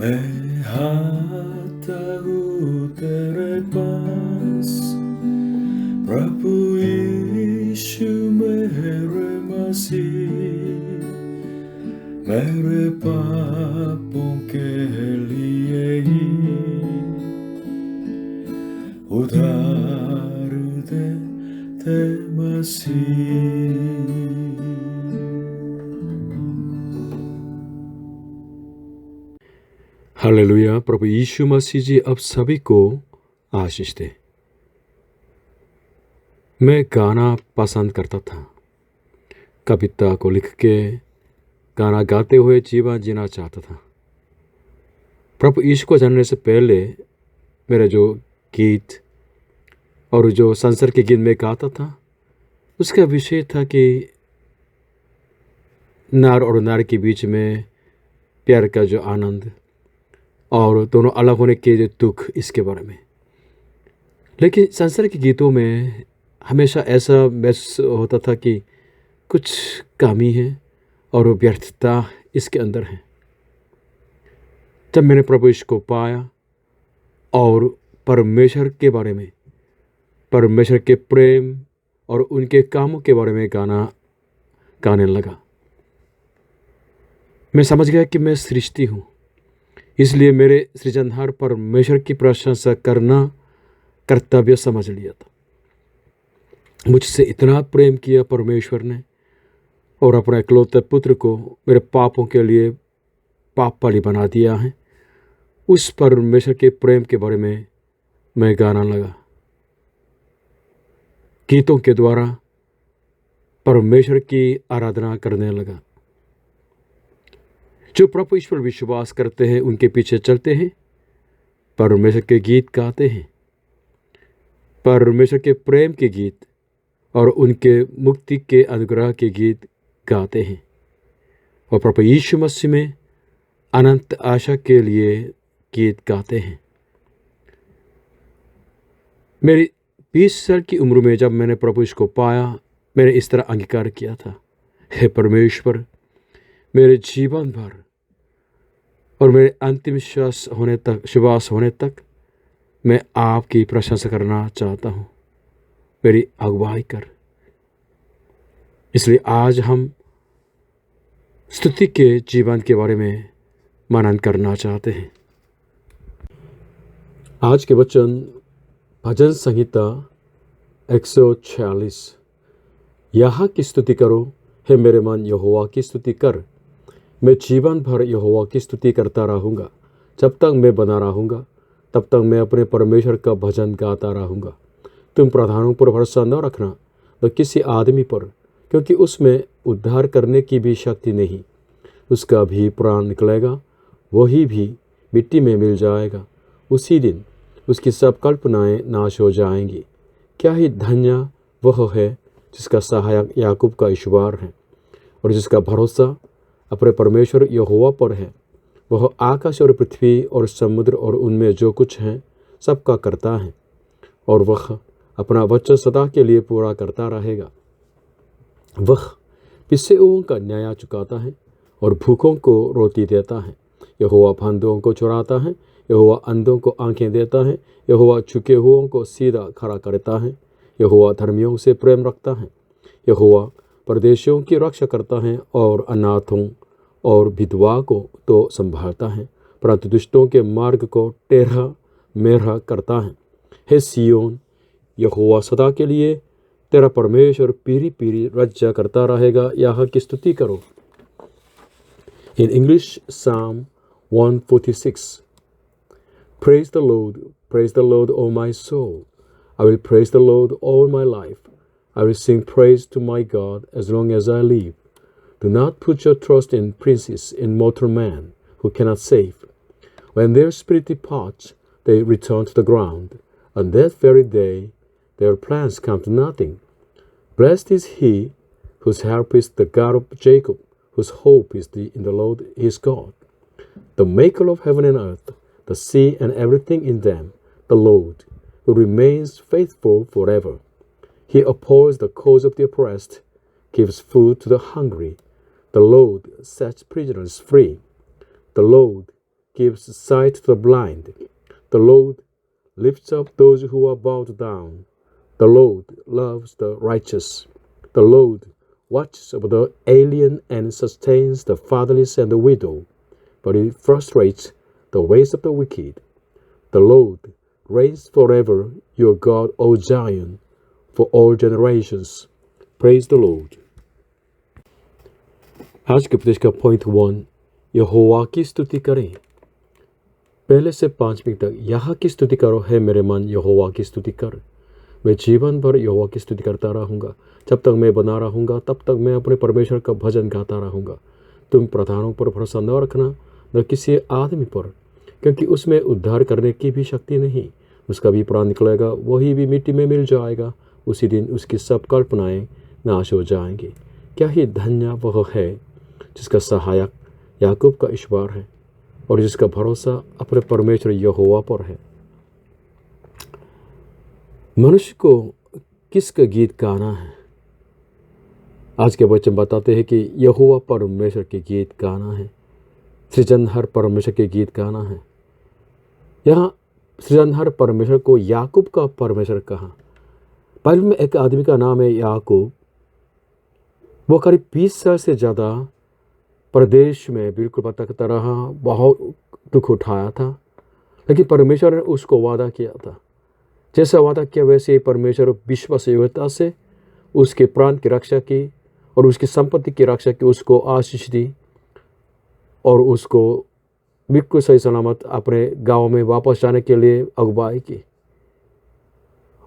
मैं आता हूँ तेरे पास, प्रभु यीशु मेरे मसीह, मेरे पापों के लिए ही उधार दे मसीह। हालेलुया। प्रभु यीशु मसीह जी अब सभी को आशीष दे। मैं गाना पसंद करता था। कविता को लिख के गाना गाते हुए जीवन जीना चाहता था। प्रभु यीशु को जानने से पहले मेरे जो गीत और जो संसार के गीत में गाता था, उसका विषय था कि नर और नारी के बीच में प्यार का जो आनंद और दोनों अलग होने के जो दुख, इसके बारे में। लेकिन संसार के गीतों में हमेशा ऐसा महसूस होता था कि कुछ कमी है और व्यर्थता इसके अंदर है। जब मैंने प्रभु यीशु को पाया और परमेश्वर के बारे में, परमेश्वर के प्रेम और उनके कामों के बारे में गाने लगा, मैं समझ गया कि मैं सृष्टि हूँ। इसलिए मेरे सृजनहार परमेश्वर की प्रशंसा करना कर्तव्य समझ लिया था। मुझसे इतना प्रेम किया परमेश्वर ने और अपने इकलौते पुत्र को मेरे पापों के लिए पाप बलि बना दिया है। उस परमेश्वर के प्रेम के बारे में मैं गाना लगा। गीतों के द्वारा परमेश्वर की आराधना करने लगा। जो प्रभु ईश्वर विश्वास करते हैं, उनके पीछे चलते हैं, परमेश्वर के गीत गाते हैं, परमेश्वर के प्रेम के गीत और उनके मुक्ति के अनुग्रह के गीत गाते हैं, और प्रभु यीशु मसीह में अनंत आशा के लिए गीत गाते हैं। मेरी 20 साल की उम्र में जब मैंने प्रभु यीशु को पाया, मैंने इस तरह अंगीकार किया था, हे परमेश्वर, मेरे जीवन भर और मेरे अंतिम श्वास होने तक मैं आपकी प्रशंसा करना चाहता हूँ। मेरी अगुवाई कर। इसलिए आज हम स्तुति के जीवन के बारे में मनन करना चाहते हैं। आज के वचन भजन संहिता 146। यहाँ की स्तुति करो, हे मेरे मन, यहोवा की स्तुति कर। मैं जीवन भर यहोवा की स्तुति करता रहूँगा। जब तक मैं बना रहूँगा, तब तक मैं अपने परमेश्वर का भजन गाता रहूँगा। तुम प्रधानों पर भरोसा न रखना, न किसी आदमी पर, क्योंकि उसमें उद्धार करने की भी शक्ति नहीं। उसका भी प्राण निकलेगा, वही भी मिट्टी में मिल जाएगा। उसी दिन उसकी सब कल्पनाएं नाश हो जाएंगी। क्या ही धन्य वह है जिसका सहायक याकूब का ईश्वर है और जिसका भरोसा अपने परमेश्वर यहोवा पर है। वह आकाश और पृथ्वी और समुद्र और उनमें जो कुछ है सबका करता है, और वह अपना वचन सदा के लिए पूरा करता रहेगा। वह पिसे हुओं का न्याय चुकाता है और भूखों को रोटी देता है। यहोवा फंदों को चुराता है, यहोवा अंधों को आंखें देता है, यहोवा झुके हुओं को सीधा खड़ा करता है। यहोवा धर्मियों से प्रेम रखता है। यहोवा परदेशियों की रक्षा करता है और अनाथों और विधवा को तो संभालता है, परंतु दुष्टों के मार्ग को टेढ़ा मेढ़ा करता है। हे सियोन, यहोवा सदा के लिए तेरा परमेश्वर पीढ़ी पीढ़ी राज्य करता रहेगा। यहाँ की स्तुति करो। In English, Psalm 146. Praise the Lord, O my soul. I will praise the Lord all my life. I will sing praise to my God as long as I live. Do not put your trust in princes, in mortal man who cannot save. When their spirit departs, they return to the ground. On that very day, their plans come to nothing. Blessed is he whose help is the God of Jacob, whose hope is in the Lord his God. The maker of heaven and earth, the sea and everything in them, the Lord, who remains faithful forever. He upholds the cause of the oppressed, gives food to the hungry. The Lord sets prisoners free. The Lord gives sight to the blind. The Lord lifts up those who are bowed down. The Lord loves the righteous. The Lord watches over the alien and sustains the fatherless and the widow, but he frustrates the ways of the wicked. The Lord reigns forever, your God, O Zion, for all generations. Praise the Lord. आज के उपदेश का point 1, यहोवा की स्तुति करें। पहले से 5 minute तक यहाँ की स्तुति करो, है मेरे मन, यहोवा की स्तुति कर। मैं जीवन भर यहोवा की स्तुति करता रहूँगा। जब तक मैं बना रहूँगा तब तक मैं अपने परमेश्वर का भजन गाता रहूँगा। तुम प्रधानों पर भरोसा न रखना, न किसी आदमी पर, क्योंकि उसमें उद्धार करने की भी शक्ति नहीं। उसका भी प्राण निकलेगा, वही भी मिट्टी में मिल जाएगा। उसी दिन उसकी सब कल्पनाएं नाश हो जाएंगी। क्या ही धन्य वह है जिसका सहायक याकूब का ईश्वर है और जिसका भरोसा अपने परमेश्वर यहोवा पर है। मनुष्य को किसका गीत गाना है? आज के वचन बताते हैं कि यहोवा परमेश्वर के गीत गाना है, सृजनहार परमेश्वर के गीत गाना है। यहाँ सृजनहार परमेश्वर को याकूब का परमेश्वर कहा। बाइबल में एक आदमी का नाम है याकूब। वो करीब 20 साल से ज़्यादा प्रदेश में बिल्कुल भटकता रहा, बहुत दुख उठाया था, लेकिन परमेश्वर ने उसको वादा किया था। जैसा वादा किया वैसे ही परमेश्वर विश्वासयोग्यता से उसके प्राण की रक्षा की और उसकी संपत्ति की रक्षा की, उसको आशीष दी और उसको बिल्कुल सही सलामत अपने गांव में वापस जाने के लिए अगुवाई की।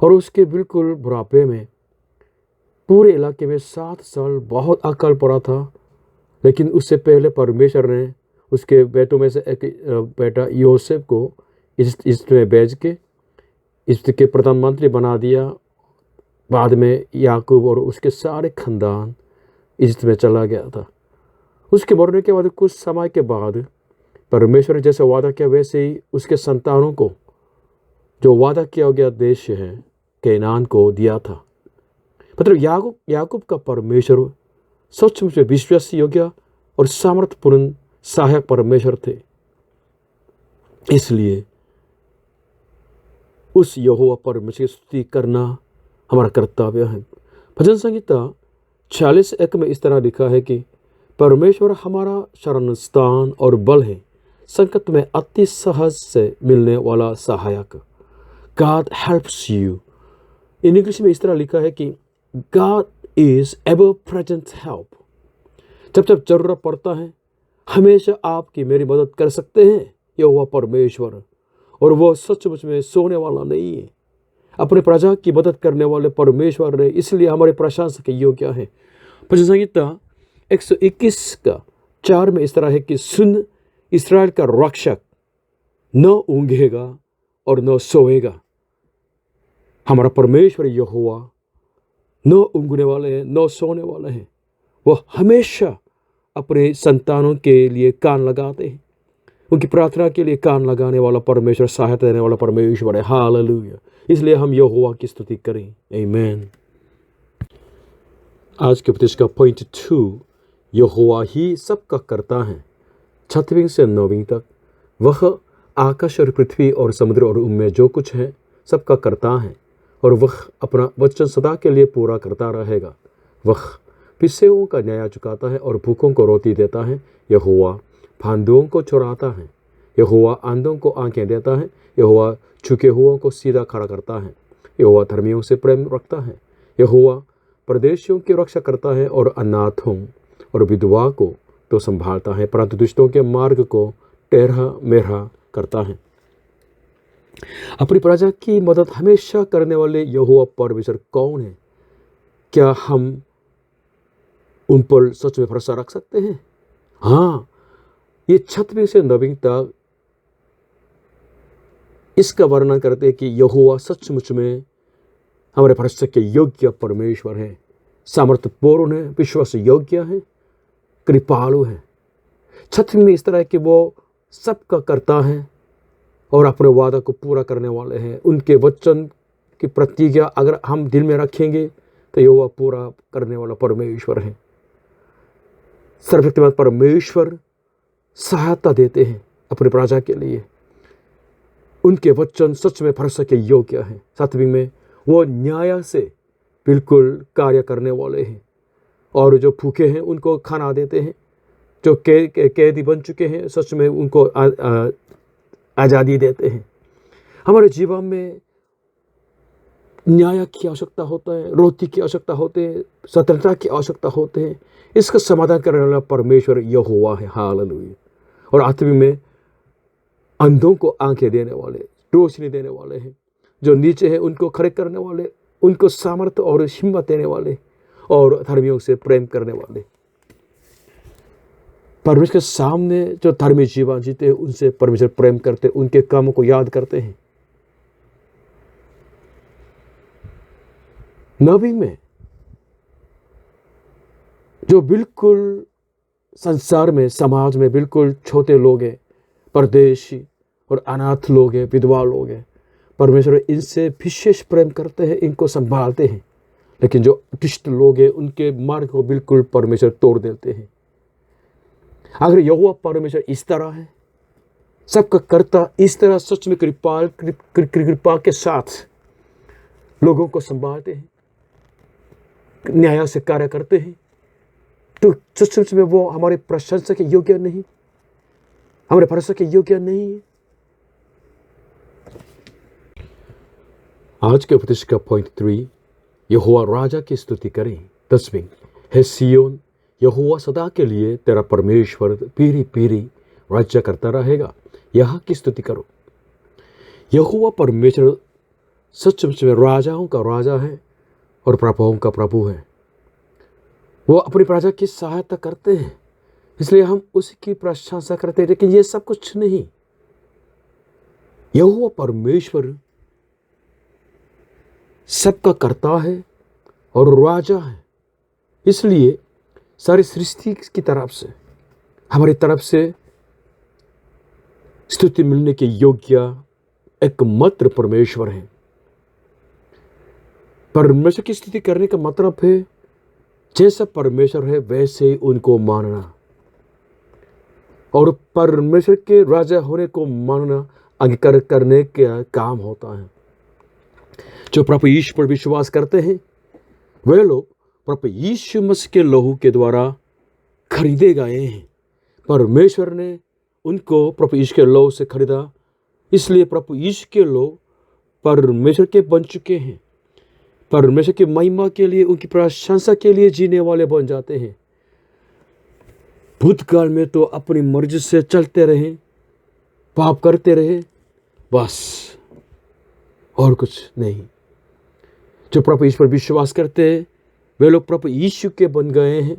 और उसके बिल्कुल बुढ़ापे में पूरे इलाके में 7 साल बहुत अकाल पड़ा था, लेकिन उससे पहले परमेश्वर ने उसके बेटों में से एक बेटा योसेफ को इजिप्ट में भेज के इजिप्ट के प्रधानमंत्री बना दिया। बाद में याकूब और उसके सारे खानदान इजिप्ट में चला गया था। उसके मरने के बाद कुछ समय के बाद परमेश्वर ने जैसे वादा किया वैसे ही उसके संतानों को जो वादा किया गया देश है कैनान को दिया था। मतलब याकूब का परमेश्वर सचमुच में विश्वास योग्य और सामर्थ्यपूर्ण सहायक परमेश्वर थे। इसलिए उस यहोवा परमेश्वर की स्तुति करना हमारा कर्तव्य है। भजन संहिता 46:1 में इस तरह लिखा है कि परमेश्वर हमारा शरण स्थान और बल है, संकट में अति सहज से मिलने वाला सहायक। God helps you। In English में इस तरह लिखा है कि God is ever present help। जब जब जरूरत पड़ता है हमेशा आपकी मेरी मदद कर सकते हैं यहोवा परमेश्वर, और वह सचमुच में सोने वाला नहीं है। अपने प्रजा की मदद करने वाले परमेश्वर है, इसलिए हमारे प्रशंसा के योग्य है। भजन संहिता 121:4 में इस तरह है कि सुन, इस्राएल का रक्षक न ऊँघेगा और न सोएगा। हमारा परमेश्वर यहोवा न ऊँघने वाले हैं न सोने वाले हैं। वह हमेशा अपने संतानों के लिए कान लगाते हैं। उनकी प्रार्थना के लिए कान लगाने वाला परमेश्वर, सहायता देने वाला परमेश्वर है। हालेलुया। इसलिए हम यहोवा की स्तुति करें। आमीन। आज के उपदेश का पॉइंट 2, यहोवा ही सबका करता है। 6वीं से 9वीं तक वह आकाश और पृथ्वी और समुद्र और उनमें जो कुछ है सबका करता है, और वह अपना वचन सदा के लिए पूरा करता रहेगा। वह पिसेओं का न्याय चुकाता है और भूखों को रोटी देता है। यहोवा फांदुओं को छुड़ाता है। यहोवा अंधों को आंखें देता है। यहोवा झुके हुओं को सीधा खड़ा करता है। यहोवा धर्मियों से प्रेम रखता है। यहोवा परदेशियों की रक्षा करता है और अनाथों और विधवा को तो संभालता है, परंतु दुष्टों के मार्ग को टेढ़ा मेढ़ा करता है। अपनी प्रजा की मदद हमेशा करने वाले यहोवा परमेश्वर कौन है? क्या हम उन पर सच में भरोसा रख सकते हैं? हाँ, ये 6वीं से 9वीं तक इसका वर्णन करते हैं कि यहोवा सचमुच में हमारे भरोसे के योग्य परमेश्वर है, सामर्थ्यपूर्ण है, विश्वास योग्य है, कृपालु है। 6वीं में इस तरह है कि वो सबका करता है और अपने वादा को पूरा करने वाले हैं। उनके वचन की प्रतिज्ञा अगर हम दिल में रखेंगे तो यहोवा पूरा करने वाला परमेश्वर है। सर्वशक्तिमान परमेश्वर सहायता देते हैं, अपने प्रजा के लिए। उनके वचन सच में भरोसा के योग्य हैं। 7वीं में वो न्याय से बिल्कुल कार्य करने वाले हैं, और जो भूखे हैं उनको खाना देते हैं, जो कैदी बन चुके हैं सच में उनको आज़ादी देते हैं। हमारे जीवन में न्याय की आवश्यकता होता है, रोटी की आवश्यकता होते हैं, स्वतंत्रता की आवश्यकता होते हैं। इसका समाधान करने वाला परमेश्वर यहोवा है। हालेलुया। और 8वीं में अंधों को आंखें देने वाले, रोशनी देने वाले हैं, जो नीचे हैं उनको खड़े करने वाले, उनको सामर्थ्य और हिम्मत देने वाले, और धर्मियों से प्रेम करने वाले। परमेश्वर के सामने जो धर्मी जीवन जीते हैं उनसे परमेश्वर प्रेम करते, उनके कामों को याद करते हैं। 9वीं में जो बिल्कुल संसार में, समाज में बिल्कुल छोटे लोग हैं, परदेशी और अनाथ लोग हैं, विधवा लोग हैं, परमेश्वर इनसे विशेष प्रेम करते हैं, इनको संभालते हैं। लेकिन जो दुष्ट लोग हैं उनके मार्ग को बिल्कुल परमेश्वर तोड़ देते हैं। अगर यहोवा परमेश्वर इस तरह है, सबका कर्ता इस तरह सच में कृपा के साथ लोगों को संभालते हैं, न्याय से कार्य करते हैं, तो सच में वो हमारे प्रशंसा के योग्य नहीं, हमारे भरोसा के योग्य नहीं है। आज के उपदेश का पॉइंट 3, यहोवा राजा की स्तुति करें। 10वीं, हे सियोन, यहोवा सदा के लिए तेरा परमेश्वर पीढ़ी पीढ़ी राज्य करता रहेगा, यहाँ की स्तुति करो। यहोवा परमेश्वर सच में राजाओं का राजा है और प्रभुओं का प्रभु है। वो अपनी प्रजा की सहायता करते हैं, इसलिए हम उसकी प्रशंसा करते हैं। लेकिन ये सब कुछ नहीं, यहोवा परमेश्वर सबका कर्ता है और राजा है। इसलिए सारी सृष्टि की तरफ से, हमारी तरफ से स्तुति मिलने के योग्य एकमात्र परमेश्वर है। परमेश्वर की स्तुति करने का मतलब है जैसा परमेश्वर है वैसे ही उनको मानना, और परमेश्वर के राजा होने को मानना अंगीकार करने का काम होता है। जो प्रभु यीशु पर विश्वास करते हैं वे लोग प्रभु यीशु मसीह के लहू के द्वारा खरीदे गए हैं। परमेश्वर ने उनको प्रभु यीशु के लहू से खरीदा, इसलिए प्रभु यीशु के लोग परमेश्वर के बन चुके हैं। परमेश्वर की महिमा के लिए, उनकी प्रशंसा के लिए जीने वाले बन जाते हैं। भूतकाल में तो अपनी मर्जी से चलते रहे, पाप करते रहे, बस और कुछ नहीं। जो प्रभु यीशु पर विश्वास करते हैं वे लोग प्रभु यीशु के बन गए हैं,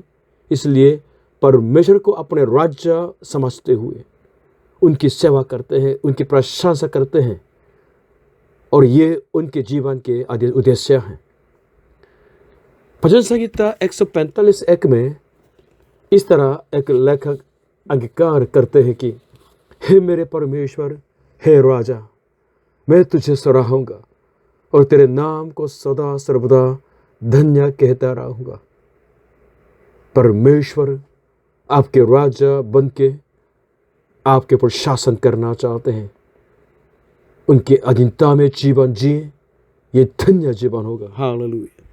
इसलिए परमेश्वर को अपने राज्य समझते हुए उनकी सेवा करते हैं, उनकी प्रशंसा करते हैं, और ये उनके जीवन के उद्देश्य हैं। भजन संहिता 145:1 में इस तरह एक लेखक अंगीकार करते हैं कि हे मेरे परमेश्वर, हे राजा, मैं तुझे सराहूंगा और तेरे नाम को सदा सर्वदा धन्य कहता रहूंगा। परमेश्वर आपके राजा बन के आपके ऊपर शासन करना चाहते हैं। उनके अधीनता में जीवन जिए, ये धन्य जीवन होगा। हालेलुया।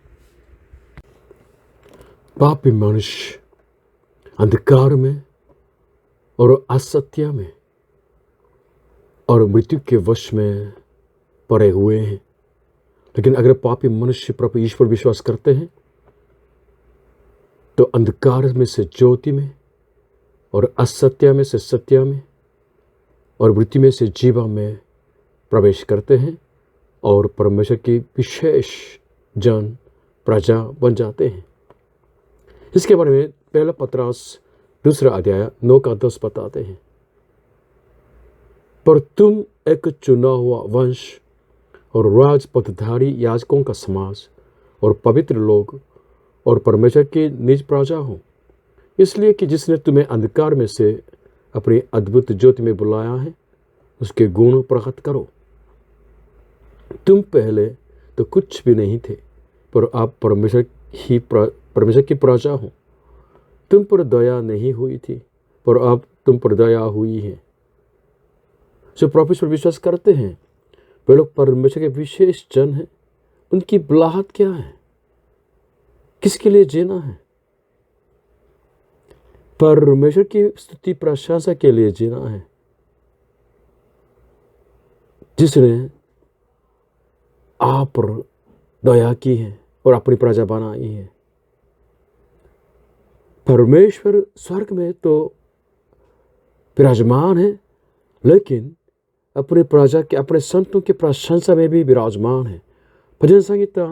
पापी मनुष्य अंधकार में और असत्य में और मृत्यु के वश में पड़े हुए हैं। लेकिन अगर पापी मनुष्य प्रभु यीशु पर विश्वास करते हैं तो अंधकार में से ज्योति में और असत्य में से सत्य में और मृत्यु में से जीवन में प्रवेश करते हैं और परमेश्वर की विशेष जन प्रजा बन जाते हैं। इसके बारे में पहला पतरस 2 अध्याय 9-10 बताते हैं। पर तुम एक चुना हुआ वंश और राजपदधारी याजकों का समाज और पवित्र लोग और परमेश्वर की निज प्रजा हो, इसलिए कि जिसने तुम्हें अंधकार में से अपनी अद्भुत ज्योति में बुलाया है उसके गुण प्रकट करो। तुम पहले तो कुछ भी नहीं थे, पर आप परमेश्वर की प्रजा हो। तुम पर दया नहीं हुई थी, पर अब तुम पर दया हुई है। जो प्रभु पर विश्वास करते हैं वे लोग परमेश्वर के विशेष जन हैं। उनकी बुलाहट क्या है? किसके लिए जीना है? परमेश्वर की स्तुति प्रशंसा के लिए जीना है, जिसने आप पर दया की है और अपनी प्रजा बनाई है। परमेश्वर स्वर्ग में तो विराजमान है, लेकिन अपनी प्रजा के, अपने संतों की प्रशंसा में भी विराजमान है। भजन संहिता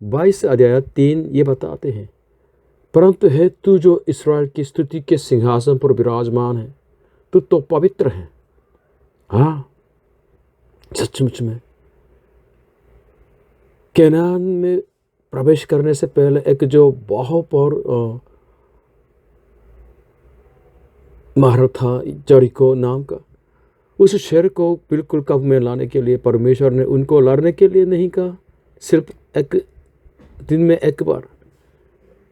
22 अध्याय 3 ये बताते हैं, परंतु है तू जो इस्राएल की स्तुति के सिंहासन पर विराजमान है, तू तो पवित्र है। हाँ, सचमुच में केनान में प्रवेश करने से पहले एक जो बहुत और महारत था जरीको नाम का, उस शहर को बिल्कुल काबू में लाने के लिए परमेश्वर ने उनको लड़ने के लिए नहीं कहा, सिर्फ एक दिन में एक बार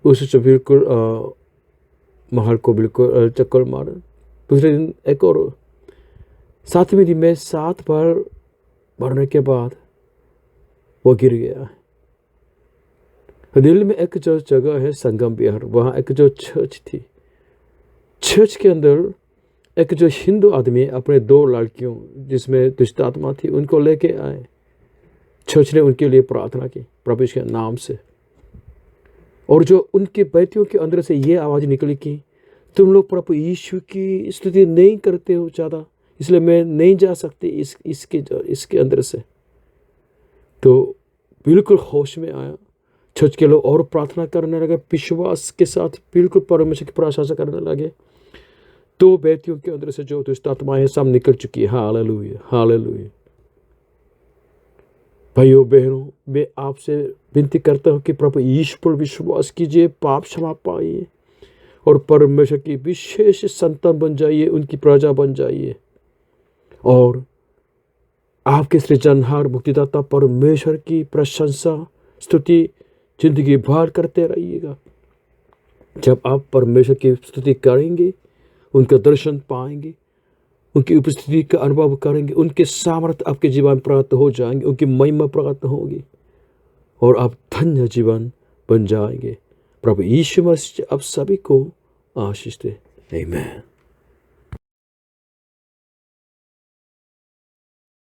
उस बिल्कुल महल को बिल्कुल चक्कर मारा। दूसरे दिन एक और, 7वें दिन में 7 बार भरने के बाद वो गिर गया है। दिल्ली में एक जो जगह है संगम विहार, वहाँ एक जो चर्च थी, चर्च के अंदर एक जो हिंदू आदमी अपने 2 लड़कियों जिसमें दुष्ट आत्मा थी उनको लेके आए। चर्च ने उनके लिए प्रार्थना की प्रभु के नाम से, और जो उनके बेटियों के अंदर से ये आवाज़ निकली कि तुम लोग प्रभु यीशु की स्तुति नहीं करते हो ज़्यादा, इसलिए मैं नहीं जा सकती इसके अंदर से। तो बिल्कुल होश में आया, चर्च के लोग और प्रार्थना करने लगे, विश्वास के साथ बिल्कुल परमेश्वर की प्रशंसा करने लगे। 2 बेटियों के अंदर से जो दुष्ट आत्माएं सब निकल चुकी है। Hallelujah, hallelujah. भाइयों बहनों, मैं आपसे विनती करता हूँ कि प्रभु यीशु पर विश्वास कीजिए, पाप क्षमा पाइए और परमेश्वर की विशेष संतान बन जाइए, उनकी प्रजा बन जाइए, और आपके सृजनहार मुक्तिदाता परमेश्वर की प्रशंसा स्तुति जिंदगी भर करते रहिएगा। जब आप परमेश्वर की स्तुति करेंगे, उनका दर्शन पाएंगे, उनकी उपस्थिति का अनुभव करेंगे, उनके सामर्थ्य आपके जीवन प्राप्त हो जाएंगे, उनकी महिमा प्राप्त होगी और आप धन्य जीवन बन जाएंगे। प्रभु यीशु मसीह आप सभी को आशीष दे। आमीन।